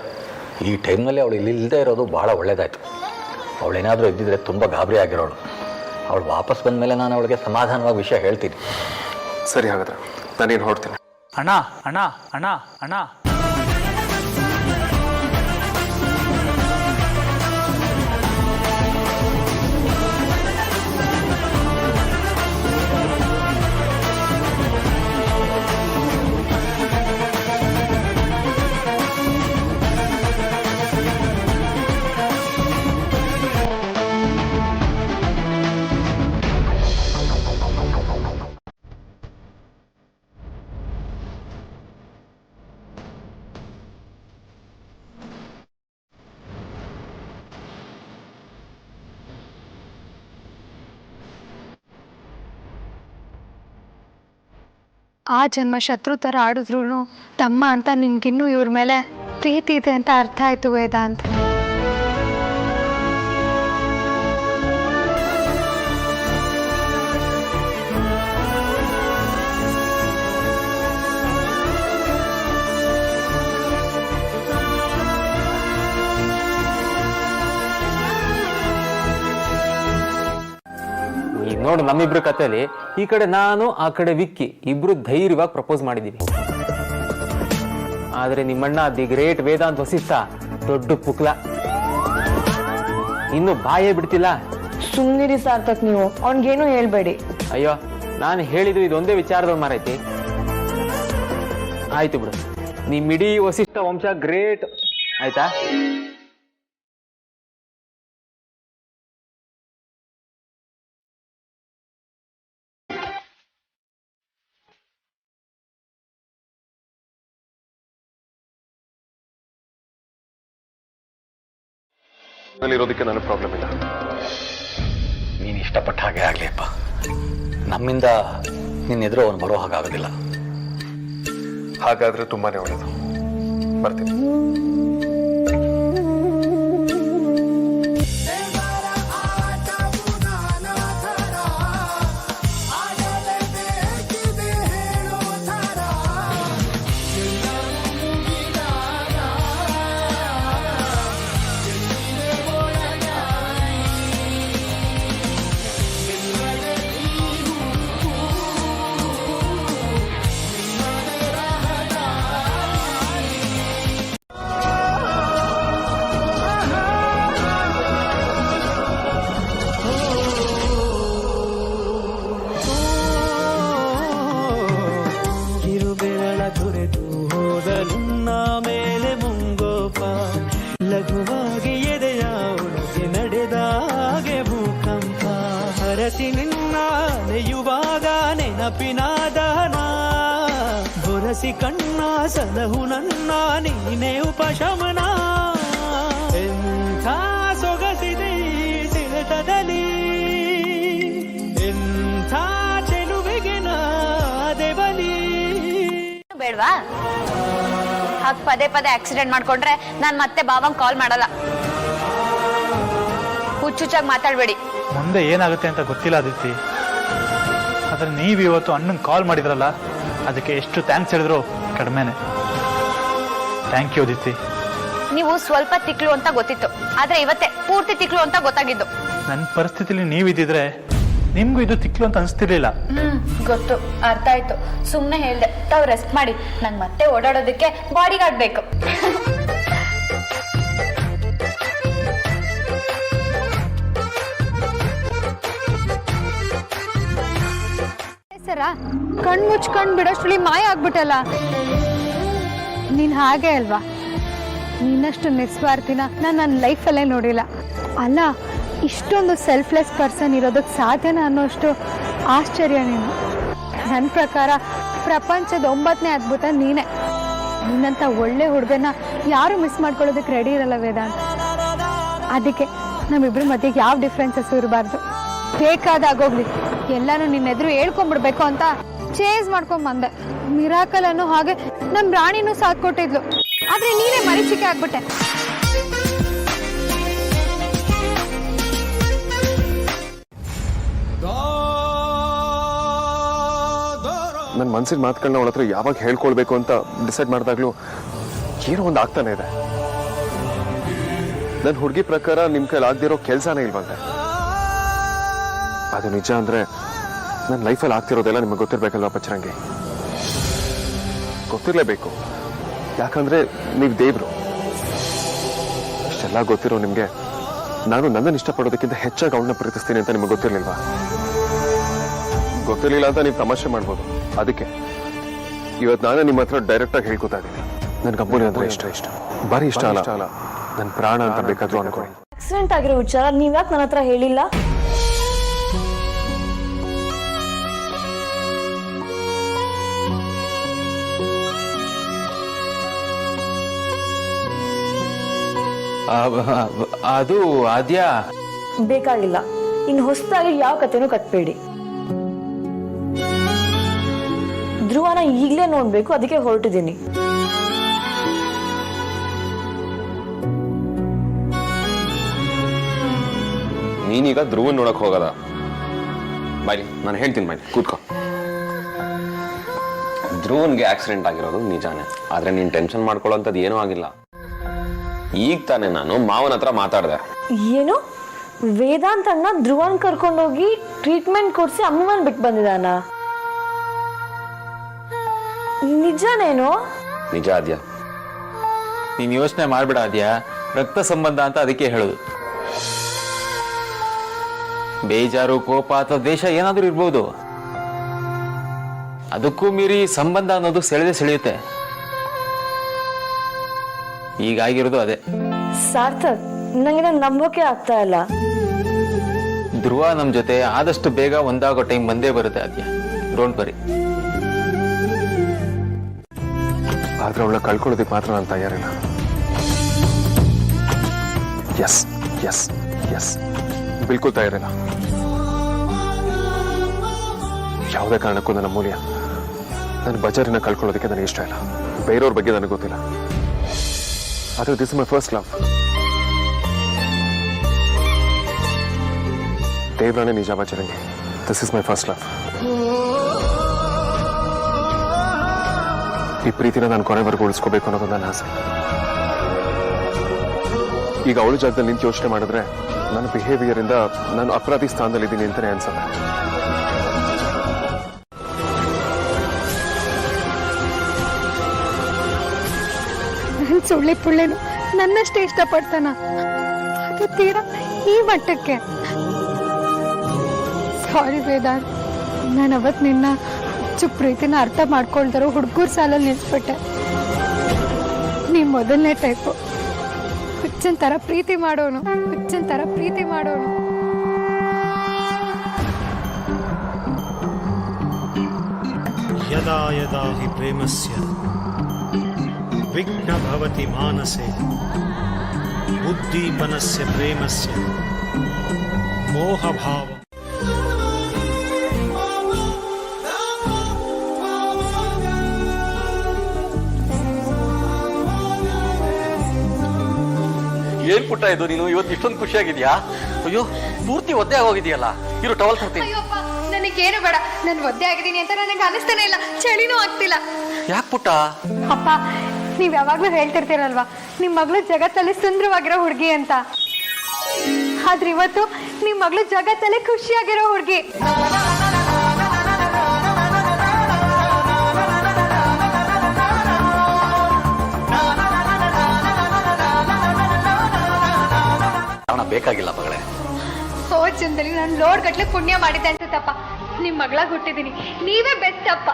ಈ ಟೈಮ್ನಲ್ಲಿ ಅವಳು ಇಲ್ಲದೇ ಇರೋದು ಭಾಳ ಒಳ್ಳೆಯದಾಯಿತು. ಅವಳೇನಾದರೂ ಇದ್ದಿದ್ರೆ ತುಂಬ ಗಾಬರಿ ಆಗಿರೋಳು. ಅವಳು ವಾಪಸ್ ಬಂದ ಮೇಲೆ ನಾನು ಅವಳಿಗೆ ಸಮಾಧಾನವಾಗಿ ವಿಷಯ ಹೇಳ್ತೀನಿ. ಸರಿ, ಹಾಗಾದ್ರೆ ನಾನೇನು ಹೊರಡ್ತೀನಿ. ಅಣ್ಣ ಅಣ್ಣ ಅಣ್ಣ ಅಣ್ಣ, ಆ ಜನ್ಮ ಶತ್ರು ಥರ ಆಡಿದ್ರು ತಮ್ಮ ಅಂತ ನಿನ್ಗಿನ್ನೂ ಇವ್ರ ಮೇಲೆ ಪ್ರೀತಿ ಇದೆ ಅಂತ ಅರ್ಥ ಆಯ್ತು ವೇದಾಂತ್. ಈಗ ನೋಡು, ನಮ್ಮಿಬ್ರು ಕಥೆಯಲ್ಲಿ ಈ ಕಡೆ ನಾನು, ಆ ಕಡೆ ವಿಕ್ಕಿ ಇಬ್ರು ಧೈರ್ಯವಾಗಿ ಪ್ರಪೋಸ್ ಮಾಡಿದೀವಿ. ಆದ್ರೆ ನಿಮ್ಮಣ್ಣ ದಿ ಗ್ರೇಟ್ ವೇದಾಂತ್ ವಸಿಷ್ಠ ದೊಡ್ಡ ಪುಕ್ಲ, ಇನ್ನು ಬಾಯೇ ಬಿಡ್ತಿಲ್ಲ. ಸುಮ್ಮನಿರಿ ಸಾರ್ಥಕ್, ನೀವು ಅವ್ನಿಗೇನು ಹೇಳ್ಬೇಡಿ. ಅಯ್ಯೋ, ನಾನು ಹೇಳಿದ್ದು ಇದೊಂದೇ ವಿಚಾರದಲ್ಲಿ ಮಾರೈತಿ. ಆಯ್ತು ಬಿಡು, ನಿಮ್ಮಿಡೀ ವಸಿಷ್ಠ ವಂಶ ಗ್ರೇಟ್ ಆಯ್ತಾ? ಇರೋದಕ್ಕೆ ನನಗೆ ಪ್ರಾಬ್ಲಮ್ ಇಲ್ಲ. ನೀನು ಇಷ್ಟಪಟ್ಟ ಹಾಗೆ ಆಗಲಿಪ್ಪ. ನಮ್ಮಿಂದ ನಿನ್ನ ಎದುರು ಅವನು ಬರೋ ಹಾಗಾಗೋದಿಲ್ಲ. ಹಾಗಾದ್ರೆ ತುಂಬಾನೇ ಒಳ್ಳೆಯದು. ಬರ್ತೀನಿ. ಹಸಿ ಕಣ್ಣ ಸಲಹು ನನ್ನ ನೀನೇ ಉಪಶಮನ ಎಂಥ ಸೊಗಸಿದೆ ಸಿಗತದಲ್ಲಿ ಎಂಥ ಚೆಲುವೆಗೆ ನಾದೆ ಬಲಿ ಬೇಡ್ವಾ ಹಾಗೆ ಪದೇ ಪದೇ ಆಕ್ಸಿಡೆಂಟ್ ಮಾಡ್ಕೊಂಡ್ರೆ ನಾನು ಮತ್ತೆ ಬಾವಂಗ್ ಕಾಲ್ ಮಾಡಲ್ಲ. ಹುಚ್ಚುಚ್ಚಾಗಿ ಮಾತಾಡ್ಬೇಡಿ. ಮುಂದೆ ಏನಾಗುತ್ತೆ ಅಂತ ಗೊತ್ತಿಲ್ಲ ಅದಿತಿ. ಆದ್ರೆ ನೀವು ಇವತ್ತು ಅಣ್ಣಂಗೆ ಕಾಲ್ ಮಾಡಿದ್ರಲ್ಲ, ಅದಕ್ಕೆ ಎಷ್ಟು ಥ್ಯಾಂಕ್ಸ್ ಹೇಳಿದ್ರು ಕಡಿಮೆನೆ. Thank you Aditi. ನೀವು ಸ್ವಲ್ಪ ತಿಕ್ಲು ಅಂತ ಗೊತ್ತಿತ್ತು, ಆದ್ರೆ ಇವತ್ತೇ ಪೂರ್ತಿ ತಿಕ್ಲು ಅಂತ ಗೊತ್ತಾಗಿದ್ದು. ನನ್ನ ಪರಿಸ್ಥಿತಿಲಿ ನೀವಿದ್ದಿದ್ರೆ ನಿಮ್ಗೂ ಇದು ತಿಕ್ಲು ಅಂತ ಅನಿಸ್ತಿರ್ಲಿಲ್ಲ. ಗೊತ್ತು, ಅರ್ಥ ಆಯ್ತು. ಸುಮ್ಮನೆ ಹೇಳ್ದೆ ತಾವು ರೆಸ್ಟ್ ಮಾಡಿ, ನಂಗೆ ಮತ್ತೆ ಓಡಾಡೋದಕ್ಕೆ ಬಾಡಿ ಗಾರ್ಡ್ ಬೇಕು. ಸರ ಕಣ್ ಮುಚ್ಕೊಂಡ್ ಬಿಡೋಷ್ಟ್ರಲ್ಲಿ ಮಾಯ ಆಗ್ಬಿಟ್ಟಲ್ಲ. ನೀನ್ ಹಾಗೆ ಅಲ್ವಾ? ನಿನ್ನಷ್ಟು ನಿಸ್ವಾರ್ಥಿನ ನಾನು ನನ್ನ ಲೈಫಲ್ಲೇ ನೋಡಿಲ್ಲ. ಅಲ್ಲ, ಇಷ್ಟೊಂದು ಸೆಲ್ಫ್ಲೆಸ್ ಪರ್ಸನ್ ಇರೋದಕ್ಕೆ ಸಾಧ್ಯನ ಅನ್ನೋಷ್ಟು ಆಶ್ಚರ್ಯ ನೀನು. ನನ್ನ ಪ್ರಕಾರ ಪ್ರಪಂಚದ 9ನೇ ಅದ್ಭುತ ನೀನೇ. ನಿನ್ನಂಥ ಒಳ್ಳೆ ಹುಡುಗನ ಯಾರು ಮಿಸ್ ಮಾಡ್ಕೊಳ್ಳೋದಕ್ಕೆ ರೆಡಿ ಇರಲ್ಲ ವೇದಾಂತ್. ಅದಕ್ಕೆ ನಮ್ಮಿಬ್ರ ಮಧ್ಯೆ ಯಾವ ಡಿಫ್ರೆನ್ಸಸ್ ಇರಬಾರ್ದು. ಬೇಕಾದಾಗೋಗ್ಲಿ ಎಲ್ಲಾನು ನಿನ್ನೆದ್ರು ಹೇಳ್ಕೊಂಡ್ಬಿಡ್ಬೇಕು ಅಂತ ಚೇಂಜ್ ಮಾಡ್ಕೊಂಡ್ ಬಂದೆ. ಮಿರಾಕಲ್ ಅನ್ನೋ ಹಾಗೆ ನಮ್ ರಾಣಿನೂ ಸಾಥ್ ಕೊಟ್ಟಿದ್ಲು, ಆದ್ರೆ ನೀನೇ ಮರೀಚಿಕೆ ಆಗ್ಬಿಟ್ಟೆ. ನನ್ನ ಮನ್ಸಿನ ಮಾತುಗಳನ್ನ ಅವಳ ಹತ್ರ ಯಾವಾಗ ಹೇಳ್ಕೊಳ್ಬೇಕು ಅಂತ ಡಿಸೈಡ್ ಮಾಡಿದಾಗ್ಲೂ ಏನೋ ಒಂದು ಆಗ್ತಾನೆ ಇದೆ. ನನ್ನ ಹುಡುಗಿ ಪ್ರಕಾರ ನಿಮ್ ಕೈಲಿ ಆಗದಿರೋ ಕೆಲಸನೇ ಇಲ್ವಂತೆ. ಅದು ನಿಜ ಅಂದ್ರೆ ನನ್ನ ಲೈಫಲ್ಲಿ ಆಗ್ತಿರೋದೆಲ್ಲ ನಿಮಗೆ ಗೊತ್ತಿರ್ಬೇಕಲ್ವಾ ಪಚ್ಚರಂಗಿ? ಗೊತ್ತಿರಲೇಬೇಕು, ಯಾಕಂದ್ರೆ ನೀವು ದೇವ್ರು. ಇಷ್ಟೆಲ್ಲ ಗೊತ್ತಿರೋ ನಿಮ್ಗೆ ನಾನು ನನ್ನನ್ನು ಇಷ್ಟಪಡೋದಕ್ಕಿಂತ ಹೆಚ್ಚಾಗಿ ಅವಳನ್ನ ಪ್ರೀತಿಸ್ತೀನಿ ಅಂತ ನಿಮಗೆ ಗೊತ್ತಿರ್ಲಿಲ್ವಾ? ಗೊತ್ತಿರ್ಲಿಲ್ಲ ಅಂತ ನೀವು ತಮಾಷೆ ಮಾಡ್ಬೋದು. ಅದಕ್ಕೆ ಇವತ್ತು ನಾನೇ ನಿಮ್ಮ ಹತ್ರ ಡೈರೆಕ್ಟ್ ಆಗಿ ಹೇಳ್ಕೊತಾ ಇದ್ದೀನಿ. ನನ್ಗೆ ಅಮ್ಮೂಲಿ ಅಂದ್ರೆ ಇಷ್ಟ ಬರೀ ಇಷ್ಟ ಅಲ್ಲ, ನನ್ನ ಪ್ರಾಣ ಅಂತ ಬೇಕಾದ್ರೂ ಅನ್ಕೊಳ್ಳಿ. ಆಕ್ಸಿಡೆಂಟ್ ಆಗಿರೋ ವಿಚಾರ ನೀವ್ಯಾಕೆ ನನ್ನ ಹತ್ರ ಹೇಳಿಲ್ಲ? ಅದು ಆದ್ಯ ಬೇಕಾಗಿಲ್ಲ. ಇನ್ನು ಹೊಸದಾಗಿ ಯಾವ ಕಥೆನೂ ಕಟ್ಬೇಡಿ. ಧ್ರುವನ ಈಗಲೇ ನೋಡ್ಬೇಕು, ಅದಕ್ಕೆ ಹೊರಟಿದ್ದೀನಿ. ನೀನೀಗ ಧ್ರುವನ್ ನೋಡಕ್ ಹೋಗದ? ಬಾಯ್, ನಾನು ಹೇಳ್ತೀನಿ ಬಾಯ್, ಕೂತ್ಕೋ. ಧ್ರುವನ್ಗೆ ಆಕ್ಸಿಡೆಂಟ್ ಆಗಿರೋದು ನಿಜಾನೇ, ಆದ್ರೆ ನೀನ್ ಟೆನ್ಷನ್ ಮಾಡ್ಕೊಳ್ಳೋಂಥದ್ದು ಏನೂ ಆಗಿಲ್ಲ. ಈಗ ತಾನೇ ನಾನು ಮಾವನ ಹತ್ರ ಮಾತಾಡ್ದೆ. ಏನು ವೇದಾಂತ್ ಅಣ್ಣ ಧ್ರುವನ್ ಕರ್ಕೊಂಡೋಗಿ ಟ್ರೀಟ್ಮೆಂಟ್ ಕೊಡ್ಸಿ ಅಮ್ಮನ ಬಿಟ್ಟು ಬಂದಿದಾನ? ನಿಜನೇನೋ? ನಿಜ ಆದ್ಯ. ನೀನ್ ಯೋಚನೆ ಮಾಡ್ಬೇಡ ಆದ್ಯ, ರಕ್ತ ಸಂಬಂಧ ಅಂತ ಅದಕ್ಕೆ ಹೇಳುದು. ಬೇಜಾರು, ಕೋಪ ಅಥವಾ ದೇಶ ಏನಾದ್ರೂ ಇರ್ಬೋದು, ಅದಕ್ಕೂ ಮೀರಿ ಸಂಬಂಧ ಅನ್ನೋದು ಸೆಳೆಯುತ್ತೆ. ಈಗಾಗಿರೋದು ಅದೇ. ಸಾರ್ಥಕ್, ನಂಗೆ ನಂಬೋಕೆ ಆಗ್ತಾ ಇಲ್ಲ. ಧ್ರುವ ನಮ್ ಜೊತೆ ಆದಷ್ಟು ಬೇಗ ಒಂದಾಗೋ ಟೈಮ್ ಬಂದೇ ಬರುತ್ತೆ ಆದ್ಯ, ಡೋಂಟ್ ವರಿ. ಆದ್ರೆ ಅವಳ ಕಳ್ಕೊಳ್ಳೋದಕ್ಕೆ ಮಾತ್ರ ನಾನು ತಯಾರಿಲ್ಲ. ಎಸ್ ಎಸ್ ಎಸ್ ಬಿಲ್ಕುಲ್ ತಯಾರಿಲ್ಲ. ಯಾವುದೇ ಕಾರಣಕ್ಕೂ ನನ್ನ ಮೂಲ್ಯ, ನನ್ನ ಬಜಾರಿನ ಕಳ್ಕೊಳ್ಳೋದಕ್ಕೆ ನನಗೆ ಇಷ್ಟ ಇಲ್ಲ. ಬೇರೆಯವ್ರ ಬಗ್ಗೆ ನನಗೆ ಗೊತ್ತಿಲ್ಲ. ಆದ್ರೆ this is my first love. ದೇವ್ರಾಣೆ ನಿಜ Bajrangi, this is my first love. ಈ ಪ್ರೀತಿನ ನಾನು ಕೊನೆವರೆಗೂ ಉಳಿಸ್ಕೋಬೇಕು ಅನ್ನೋದು ನನ್ನ ಆಸೆ. ಈಗ ಅವಳ ಜಾಗದಲ್ಲಿ ನಿಂತು ಯೋಚನೆ ಮಾಡಿದ್ರೆ ನನ್ನ ಬಿಹೇವಿಯರ್ ಇಂದ ನಾನು ಅಪರಾಧಿ ಸ್ಥಾನದಲ್ಲಿ ಇದ್ದೀನಿ ಅಂತಾನೆ ಅನ್ಸುತ್ತೆ. ನನ್ ಸುಳ್ಳಿ ಪುಳ್ಳೆನು ನನ್ನಷ್ಟೇ ಇಷ್ಟಪಡ್ತಾನ, ಅದು ತೀರಾ ಈ ಮಟ್ಟಕ್ಕೆ. ಸಾರಿ ವೇದಾಂತ್, ನಾನು ಅವತ್ತು ನಿನ್ನ ಪ್ರೀತಿನ ಅರ್ಥ ಮಾಡ್ಕೊಳ್ತಾರೋ ಹುಡುಗೂರ್ ಸಾಲಲ್ಲಿ ನಿಲ್ಸ್ಬಿಟ್ಟೆ. ನೀ ಮೊದಲನೇ ಟೈಪು, ಹುಚ್ಚನ್ ತರ ಪ್ರೀತಿ ಮಾಡೋನು, ಹುಚ್ಚನ್ ತರ ಪ್ರೀತಿ ಮಾಡೋನು. ಯದಾ ಯದಾ ಹಿ ಪ್ರೇಮಸ್ಯ ವಿಘ್ನ ಭವತಿ ಮಾನಸೆ ಉದ್ದೀಪನಸ್ಯ ಪ್ರೇಮಸ್ಯ ಮೋಹಭಾವ. ಏನ್ ಪುಟ್ಟ ಇದು ನೀನು ಇವತ್ತು ಇಷ್ಟೊಂದು ಖುಷಿಯಾಗಿದ್ಯಾ? ಅಯ್ಯೋ ಪೂರ್ತಿ ಒದ್ದೆ ಆಗೋಗಿದೆಯಲ್ಲ. ಇರು ಟವಲ್ ತರ್ತೀನಿ. ಅಯ್ಯಪ್ಪ ನನಗೇನು ಬೇಡ, ನಾನು ಒದ್ದೆ ಆಗಿದ್ದೀನಿ ಅಂತ ನನಗೆ ಅನಿಸ್ತಾನೆ ಇಲ್ಲ, ಚಳಿನೂ ಆಗ್ತಿಲ್ಲ. ಯಾಕೆ ಪುಟ್ಟ? ಅಪ್ಪ ನೀವ್ ಯಾವಾಗ್ಲೂ ಹೇಳ್ತಿರ್ತೀರಲ್ವಾ ನಿಮ್ ಮಗಳು ಜಗತ್ತಲ್ಲಿ ಸುಂದರವಾಗಿರೋ ಹುಡುಗಿ ಅಂತ. ಆದ್ರೆ ಇವತ್ತು ನಿಮ್ ಮಗಳು ಜಗತ್ತಲ್ಲಿ ಖುಷಿಯಾಗಿರೋ ಹುಡುಗಿ. ಕಾರಣ ಬೇಕಾಗಿಲ್ಲ ಮಗಳೇ. ಓ ಚಂದಲಿ ನಾನು ಲೋಡ್ ಗಟ್ಲೆ ಪುಣ್ಯ ಮಾಡಿದ್ದೆ ಅನ್ಸುತ್ತಪ್ಪ. ನಿಮ್ ಮಗಳಾಗಿ ಹುಟ್ಟಿದೀನಿ, ನೀವೇ ಬೆಸ್ಟ್ ಅಪ್ಪ.